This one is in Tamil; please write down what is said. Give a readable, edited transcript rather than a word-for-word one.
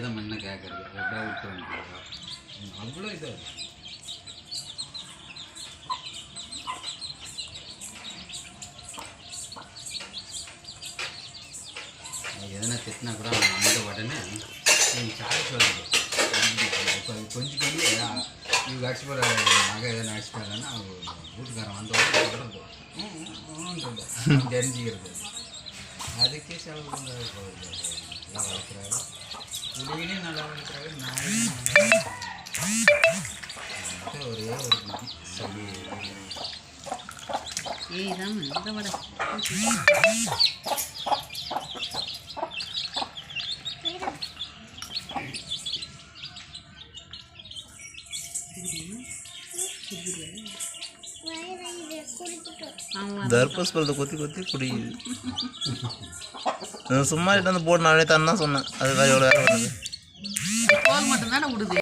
தான் முன்ன கேட்குறது எப்படா விட்டு வந்துருக்கா அவ்வளோ இதாக எதனா திட்டினா கூட அவன் அந்த உடனே நீங்கள் சாய்ஸ் வருது இப்போ கொஞ்சம் இவங்க அடிச்சு போகிற நகை எதனா அடிச்சுட்டாங்கன்னா அவங்க வீட்டுக்காரன் வந்த உடனே தொடர்ந்து தெரிஞ்சுக்கிறது அதுக்கே செலவு நல்லா வளர்க்குறாங்க புலியிலையும் நல்லா வளர்க்குறாங்க நாயும் ஒரே ஒரு புத்தி சொல்லி இதுதான் இந்த வடை தர்பஸ்பலத்தை கொத்தி கொத்தி குடிக்குது. சும்மா இட்டு வந்து போட்டு நானே தான் சொன்னேன். அதுக்காக எவ்வளோ வேலை வருது. மட்டும் தானே விடுது.